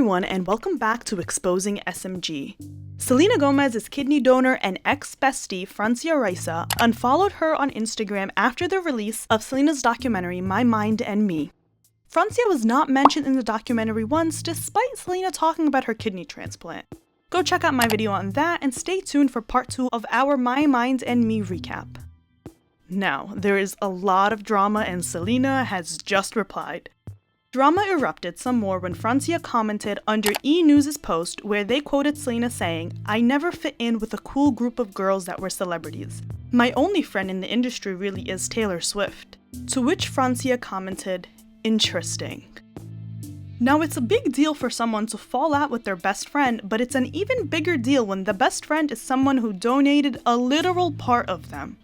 everyone, and welcome back to Exposing SMG. Selena Gomez's kidney donor and ex-bestie Francia Raisa unfollowed her on Instagram after the release of Selena's documentary My Mind and Me. Francia was not mentioned in the documentary once, despite Selena talking about her kidney transplant. Go check out my video on that and stay tuned for part 2 of our My Mind and Me recap. Now, there is a lot of drama and Selena has just replied. Drama erupted some more when Francia commented under E! News' post where they quoted Selena saying, "I never fit in with a cool group of girls that were celebrities. My only friend in the industry really is Taylor Swift." To which Francia commented, "Interesting." Now, it's a big deal for someone to fall out with their best friend, but it's an even bigger deal when the best friend is someone who donated a literal part of them.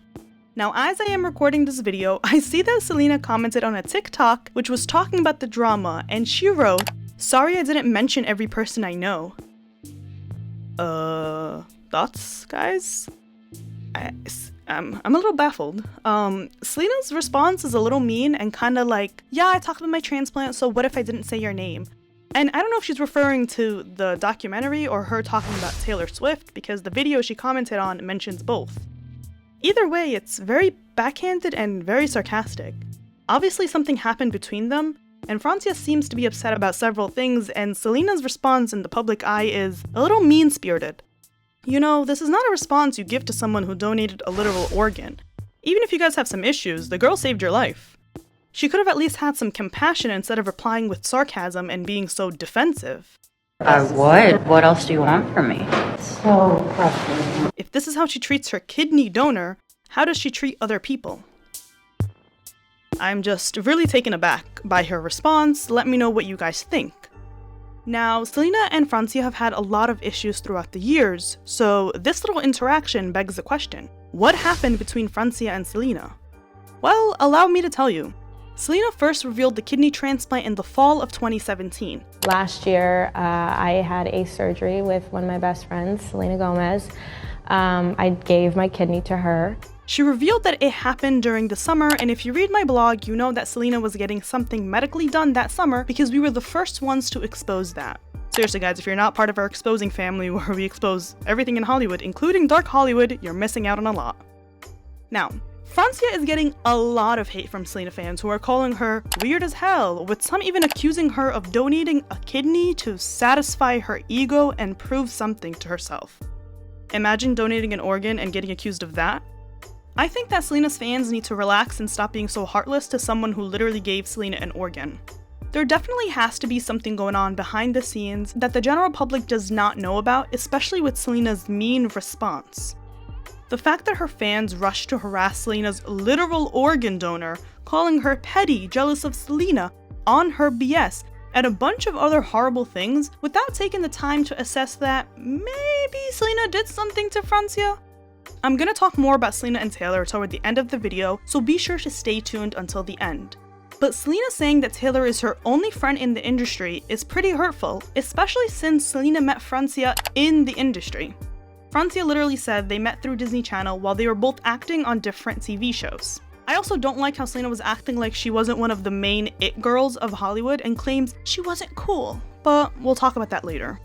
Now, as I am recording this video, I see that Selena commented on a TikTok which was talking about the drama, and she wrote, "Sorry I didn't mention every person I know." Thoughts, guys? I'm a little baffled. Selena's response is a little mean and kinda like, yeah, I talked about my transplant, so what if I didn't say your name? And I don't know if she's referring to the documentary or her talking about Taylor Swift, because the video she commented on mentions both. Either way, it's very backhanded and very sarcastic. Obviously something happened between them, and Francia seems to be upset about several things, and Selena's response in the public eye is a little mean-spirited. You know, this is not a response you give to someone who donated a literal organ. Even if you guys have some issues, the girl saved your life. She could have at least had some compassion instead of replying with sarcasm and being so defensive. I would. What else do you want from me? So frustrating. If this is how she treats her kidney donor, how does she treat other people? I'm just really taken aback by her response. Let me know what you guys think. Now, Selena and Francia have had a lot of issues throughout the years, so this little interaction begs the question. What happened between Francia and Selena? Well, allow me to tell you. Selena first revealed the kidney transplant in the fall of 2017. Last year, I had a surgery with one of my best friends, Selena Gomez. I gave my kidney to her. She revealed that it happened during the summer, and if you read my blog, you know that Selena was getting something medically done that summer because we were the first ones to expose that. Seriously guys, if you're not part of our exposing family where we expose everything in Hollywood, including dark Hollywood, you're missing out on a lot. Now, Francia is getting a lot of hate from Selena fans who are calling her weird as hell, with some even accusing her of donating a kidney to satisfy her ego and prove something to herself. Imagine donating an organ and getting accused of that. I think that Selena's fans need to relax and stop being so heartless to someone who literally gave Selena an organ. There definitely has to be something going on behind the scenes that the general public does not know about, especially with Selena's mean response. The fact that her fans rushed to harass Selena's literal organ donor, calling her petty, jealous of Selena, on her BS, and a bunch of other horrible things without taking the time to assess that maybe Selena did something to Francia. I'm gonna talk more about Selena and Taylor toward the end of the video, so be sure to stay tuned until the end. But Selena saying that Taylor is her only friend in the industry is pretty hurtful, especially since Selena met Francia in the industry. Francia literally said they met through Disney Channel while they were both acting on different TV shows. I also don't like how Selena was acting like she wasn't one of the main it girls of Hollywood and claims she wasn't cool, but we'll talk about that later.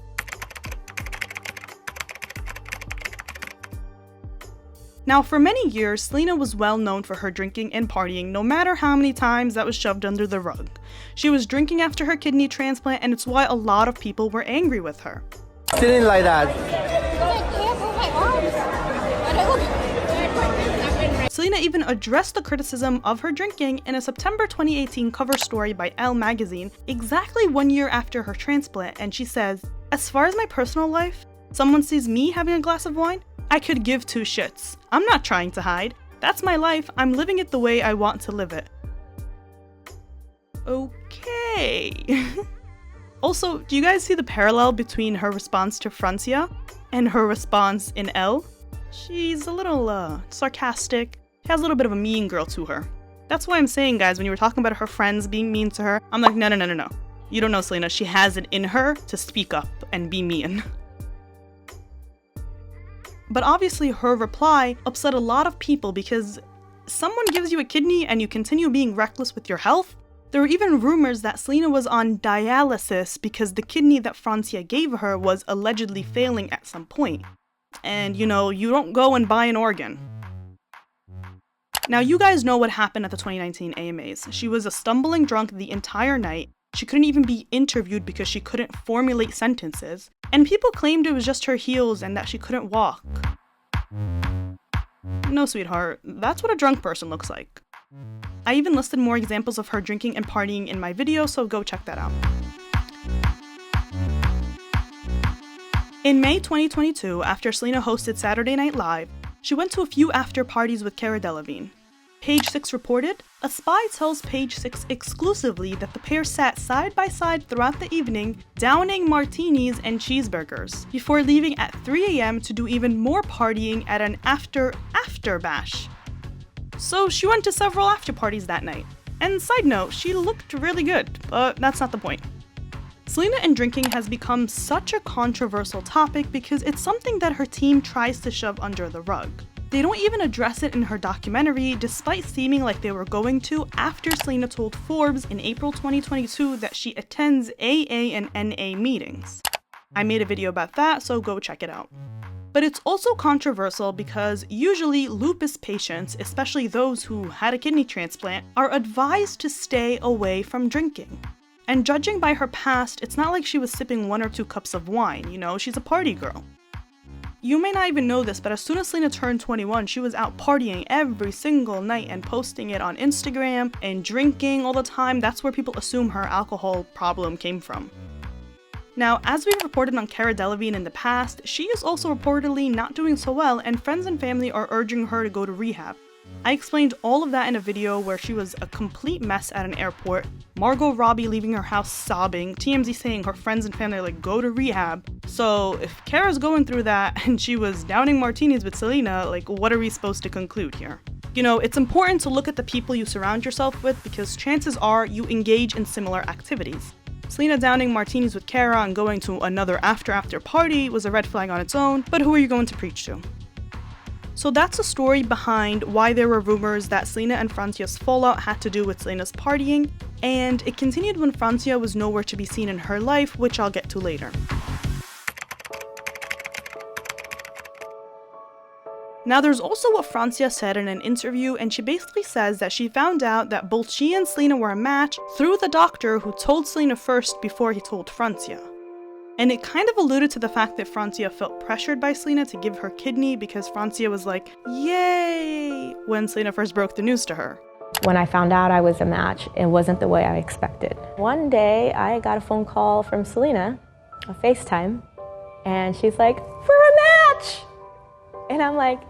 Now, for many years, Selena was well known for her drinking and partying, no matter how many times that was shoved under the rug. She was drinking after her kidney transplant, and it's why a lot of people were angry with her. Sitting like that. Selena even addressed the criticism of her drinking in a September 2018 cover story by Elle magazine, exactly 1 year after her transplant, and she says, "As far as my personal life, someone sees me having a glass of wine, I could give two shits. I'm not trying to hide. That's my life. I'm living it the way I want to live it." Okay. Also, do you guys see the parallel between her response to Francia and her response in Elle? She's a little sarcastic. She has a little bit of a mean girl to her. That's why I'm saying, guys, when you were talking about her friends being mean to her, I'm like, no. You don't know Selena. She has it in her to speak up and be mean. But obviously her reply upset a lot of people because someone gives you a kidney and you continue being reckless with your health? There were even rumors that Selena was on dialysis because the kidney that Francia gave her was allegedly failing at some point. And you don't go and buy an organ. Now, you guys know what happened at the 2019 AMAs. She was a stumbling drunk the entire night. She couldn't even be interviewed because she couldn't formulate sentences. And people claimed it was just her heels and that she couldn't walk. No, sweetheart, that's what a drunk person looks like. I even listed more examples of her drinking and partying in my video, so go check that out. In May 2022, after Selena hosted Saturday Night Live, she went to a few after parties with Cara Delevingne. Page 6 reported, a spy tells Page 6 exclusively that the pair sat side by side throughout the evening, downing martinis and cheeseburgers, before leaving at 3 a.m. to do even more partying at an after bash. So she went to several after parties that night. And side note, she looked really good, but that's not the point. Selena and drinking has become such a controversial topic because it's something that her team tries to shove under the rug. They don't even address it in her documentary, despite seeming like they were going to after Selena told Forbes in April 2022 that she attends AA and NA meetings. I made a video about that, so go check it out. But it's also controversial because usually lupus patients, especially those who had a kidney transplant, are advised to stay away from drinking. And judging by her past, it's not like she was sipping 1 or 2 cups of wine, she's a party girl. You may not even know this, but as soon as Selena turned 21, she was out partying every single night and posting it on Instagram and drinking all the time. That's where people assume her alcohol problem came from. Now, as we've reported on Cara Delevingne in the past, she is also reportedly not doing so well, and friends and family are urging her to go to rehab. I explained all of that in a video where she was a complete mess at an airport, Margot Robbie leaving her house sobbing, TMZ saying her friends and family are like, go to rehab. So if Cara's going through that and she was downing martinis with Selena, like what are we supposed to conclude here? It's important to look at the people you surround yourself with because chances are you engage in similar activities. Selena downing martinis with Cara and going to another after party was a red flag on its own, but who are you going to preach to? So that's the story behind why there were rumors that Selena and Francia's fallout had to do with Selena's partying, and it continued when Francia was nowhere to be seen in her life, which I'll get to later. Now there's also what Francia said in an interview, and she basically says that she found out that both she and Selena were a match through the doctor who told Selena first before he told Francia. And it kind of alluded to the fact that Francia felt pressured by Selena to give her kidney because Francia was like, yay, when Selena first broke the news to her. When I found out I was a match, it wasn't the way I expected. One day, I got a phone call from Selena, a FaceTime, and she's like, we're a match! And I'm like,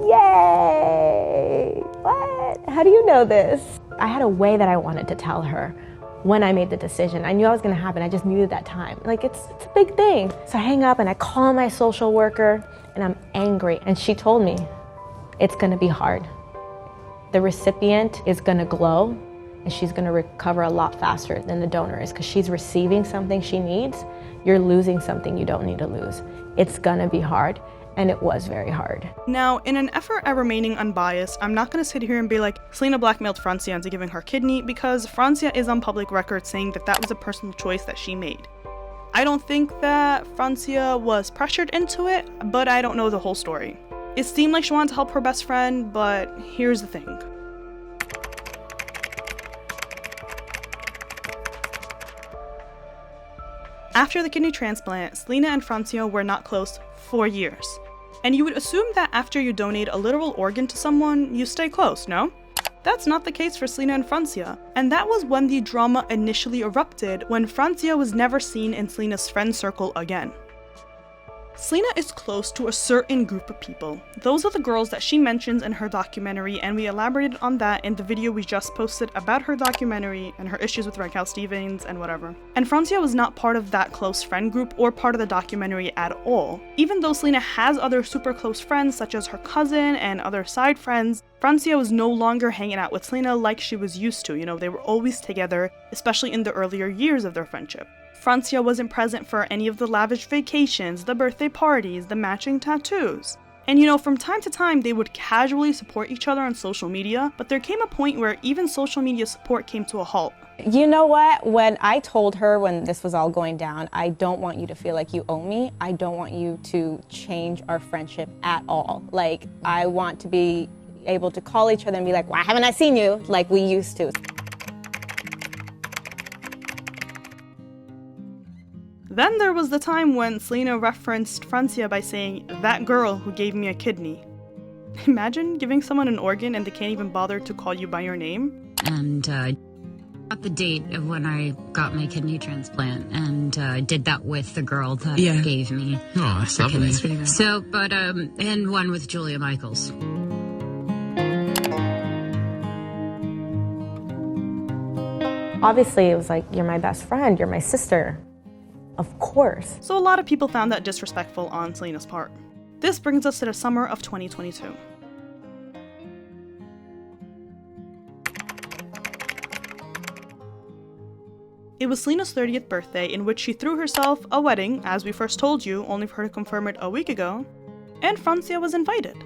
yay! What? How do you know this? I had a way that I wanted to tell her when I made the decision. I knew it was gonna happen, I just needed that time. Like, it's a big thing. So I hang up and I call my social worker and I'm angry. And she told me, it's gonna be hard. The recipient is gonna glow and she's gonna recover a lot faster than the donor is because she's receiving something she needs. You're losing something you don't need to lose. It's gonna be hard. And it was very hard. Now, in an effort at remaining unbiased, I'm not gonna sit here and be like, Selena blackmailed Francia into giving her kidney, because Francia is on public record saying that that was a personal choice that she made. I don't think that Francia was pressured into it, but I don't know the whole story. It seemed like she wanted to help her best friend, but here's the thing. After the kidney transplant, Selena and Francia were not close for years. And you would assume that after you donate a literal organ to someone, you stay close, no? That's not the case for Selena and Francia, and that was when the drama initially erupted when Francia was never seen in Selena's friend circle again. Selena is close to a certain group of people. Those are the girls that she mentions in her documentary, and we elaborated on that in the video we just posted about her documentary and her issues with Raquel Stevens and whatever. And Francia was not part of that close friend group or part of the documentary at all. Even though Selena has other super close friends such as her cousin and other side friends, Francia was no longer hanging out with Selena like she was used to. They were always together, especially in the earlier years of their friendship. Francia wasn't present for any of the lavish vacations, the birthday parties, the matching tattoos. And you know, from time to time, they would casually support each other on social media, but there came a point where even social media support came to a halt. You know what? When I told her when this was all going down, I don't want you to feel like you owe me. I don't want you to change our friendship at all. Like, I want to be able to call each other and be like, why haven't I seen you? Like we used to. Then there was the time when Selena referenced Francia by saying, that girl who gave me a kidney. Imagine giving someone an organ and they can't even bother to call you by your name. And got the date of when I got my kidney transplant, and did that with the girl that gave me. Oh, that's lovely. Kidney. So, but and one with Julia Michaels. Obviously, it was like, you're my best friend, you're my sister. Of course. So a lot of people found that disrespectful on Selena's part. This brings us to the summer of 2022. It was Selena's 30th birthday, in which she threw herself a wedding, as we first told you, only for her to confirm it a week ago, and Francia was invited.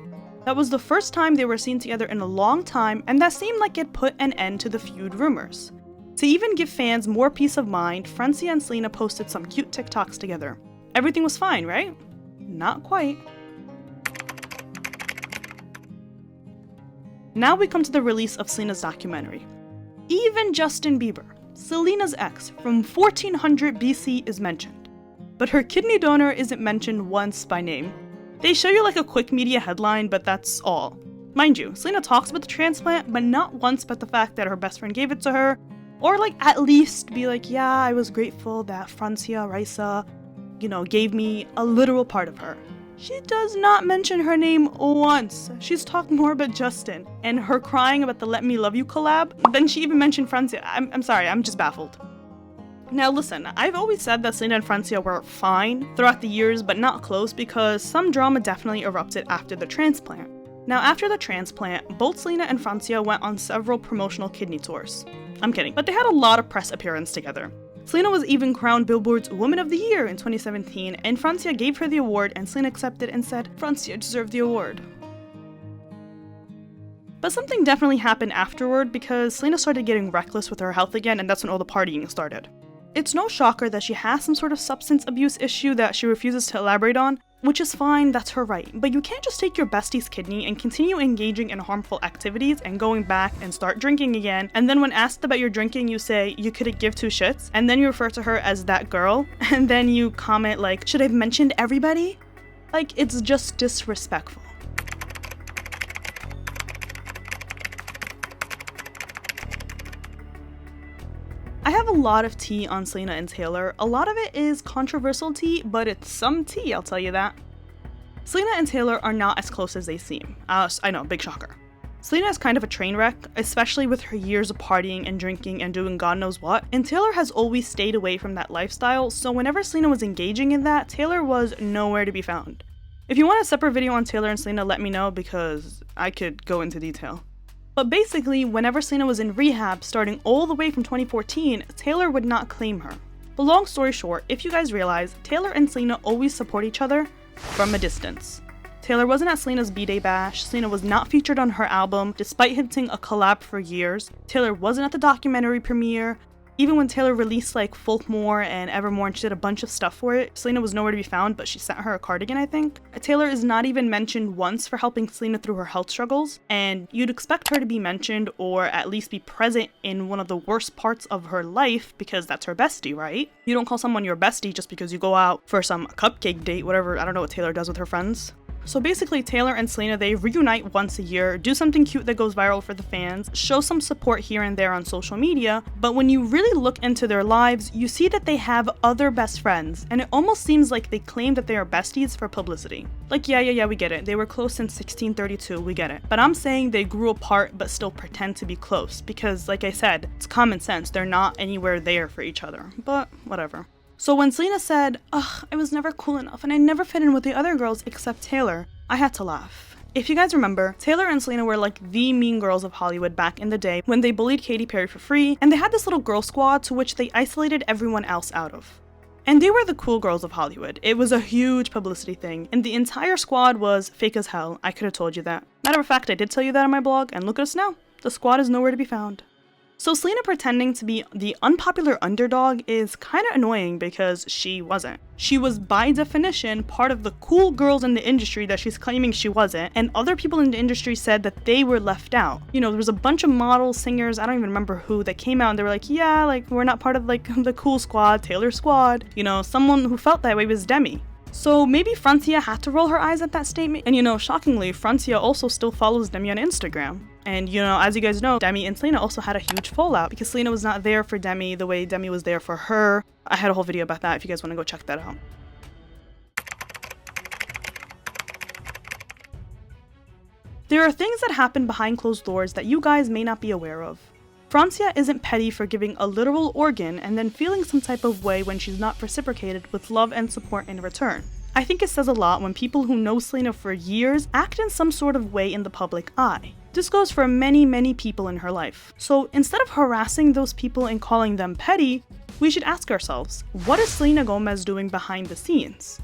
That was the first time they were seen together in a long time, and that seemed like it put an end to the feud rumors. To even give fans more peace of mind, Francia and Selena posted some cute TikToks together. Everything was fine, right? Not quite. Now we come to the release of Selena's documentary. Even Justin Bieber, Selena's ex from 1400 BC, is mentioned, but her kidney donor isn't mentioned once by name. They show you like a quick media headline, but that's all. Mind you, Selena talks about the transplant, but not once about the fact that her best friend gave it to her, or like at least be like, yeah, I was grateful that Francia Raisa, gave me a literal part of her. She does not mention her name once. She's talked more about Justin and her crying about the Let Me Love You collab than she even mentioned Francia. I'm sorry, I'm just baffled. Now listen, I've always said that Selena and Francia were fine throughout the years, but not close, because some drama definitely erupted after the transplant. Now after the transplant, both Selena and Francia went on several promotional kidney tours. I'm kidding, but they had a lot of press appearances together. Selena was even crowned Billboard's Woman of the Year in 2017, and Francia gave her the award, and Selena accepted and said, Francia deserved the award. But something definitely happened afterward, because Selena started getting reckless with her health again, and that's when all the partying started. It's no shocker that she has some sort of substance abuse issue that she refuses to elaborate on, which is fine, that's her right, but you can't just take your bestie's kidney and continue engaging in harmful activities and going back and start drinking again, and then when asked about your drinking you say you couldn't give two shits, and then you refer to her as that girl, and then you comment like, should I have mentioned everybody? Like, it's just disrespectful. I have a lot of tea on Selena and Taylor. A lot of it is controversial tea, but it's some tea, I'll tell you that. Selena and Taylor are not as close as they seem. I know, big shocker. Selena is kind of a train wreck, especially with her years of partying and drinking and doing God knows what, and Taylor has always stayed away from that lifestyle, so whenever Selena was engaging in that, Taylor was nowhere to be found. If you want a separate video on Taylor and Selena, let me know, because I could go into detail. But basically, whenever Selena was in rehab, starting all the way from 2014, Taylor would not claim her. But long story short, if you guys realize, Taylor and Selena always support each other from a distance. Taylor wasn't at Selena's B-Day bash, Selena was not featured on her album, despite hinting a collab for years, Taylor wasn't at the documentary premiere. Even when Taylor released like Folkmore and Evermore and she did a bunch of stuff for it, Selena was nowhere to be found, but she sent her a cardigan, I think. Taylor is not even mentioned once for helping Selena through her health struggles, and you'd expect her to be mentioned or at least be present in one of the worst parts of her life because that's her bestie, right? You don't call someone your bestie just because you go out for some cupcake date, whatever, I don't know what Taylor does with her friends. So basically, Taylor and Selena, they reunite once a year, do something cute that goes viral for the fans, show some support here and there on social media, but when you really look into their lives, you see that they have other best friends, and it almost seems like they claim that they are besties for publicity. Like, yeah, we get it, they were close since 1632, we get it. But I'm saying they grew apart but still pretend to be close, because like I said, it's common sense, they're not anywhere there for each other, but whatever. So when Selena said, ugh, I was never cool enough and I never fit in with the other girls except Taylor, I had to laugh. If you guys remember, Taylor and Selena were like the mean girls of Hollywood back in the day when they bullied Katy Perry for free, and they had this little girl squad to which they isolated everyone else out of. And they were the cool girls of Hollywood. It was a huge publicity thing, and the entire squad was fake as hell. I could have told you that. Matter of fact, I did tell you that on my blog, and look at us now. The squad is nowhere to be found. So Selena pretending to be the unpopular underdog is kind of annoying because she wasn't. She was by definition part of the cool girls in the industry that she's claiming she wasn't, and other people in the industry said that they were left out. You know, there was a bunch of models, singers, I don't even remember who, that came out and they were like, yeah, like we're not part of like the cool squad, Taylor squad. You know, someone who felt that way was Demi. So maybe Francia had to roll her eyes at that statement. And you know, shockingly, Francia also still follows Demi on Instagram. And you know, as you guys know, Demi and Selena also had a huge fallout because Selena was not there for Demi the way Demi was there for her. I had a whole video about that if you guys want to go check that out. There are things that happen behind closed doors that you guys may not be aware of. Francia isn't petty for giving a literal organ and then feeling some type of way when she's not reciprocated with love and support in return. I think it says a lot when people who know Selena for years act in some sort of way in the public eye. This goes for many people in her life. So instead of harassing those people and calling them petty, we should ask ourselves, what is Selena Gomez doing behind the scenes?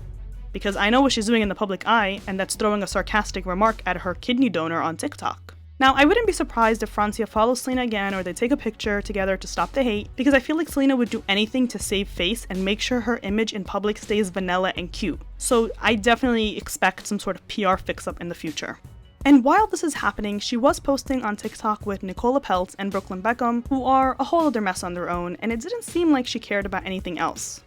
Because I know what she's doing in the public eye, and that's throwing a sarcastic remark at her kidney donor on TikTok. Now, I wouldn't be surprised if Francia follows Selena again or they take a picture together to stop the hate, because I feel like Selena would do anything to save face and make sure her image in public stays vanilla and cute. So I definitely expect some sort of PR fix-up in the future. And while this is happening, she was posting on TikTok with Nicola Peltz and Brooklyn Beckham, who are a whole other mess on their own, and it didn't seem like she cared about anything else.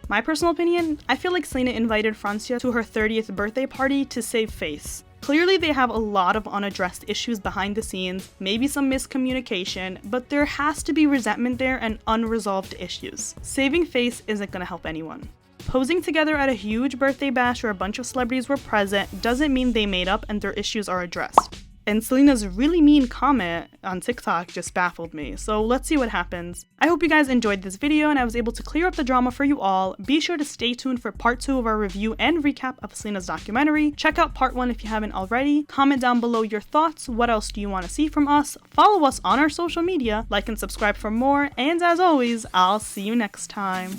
My personal opinion, I feel like Selena invited Francia to her 30th birthday party to save face. Clearly they have a lot of unaddressed issues behind the scenes, maybe some miscommunication, but there has to be resentment there and unresolved issues. Saving face isn't gonna help anyone. Posing together at a huge birthday bash where a bunch of celebrities were present doesn't mean they made up and their issues are addressed. And Selena's really mean comment on TikTok just baffled me, so let's see what happens. I hope you guys enjoyed this video and I was able to clear up the drama for you all. Be sure to stay tuned for part 2 of our review and recap of Selena's documentary. Check out part 1 if you haven't already. Comment down below your thoughts. What else do you want to see from us? Follow us on our social media, like and subscribe for more, and as always, I'll see you next time.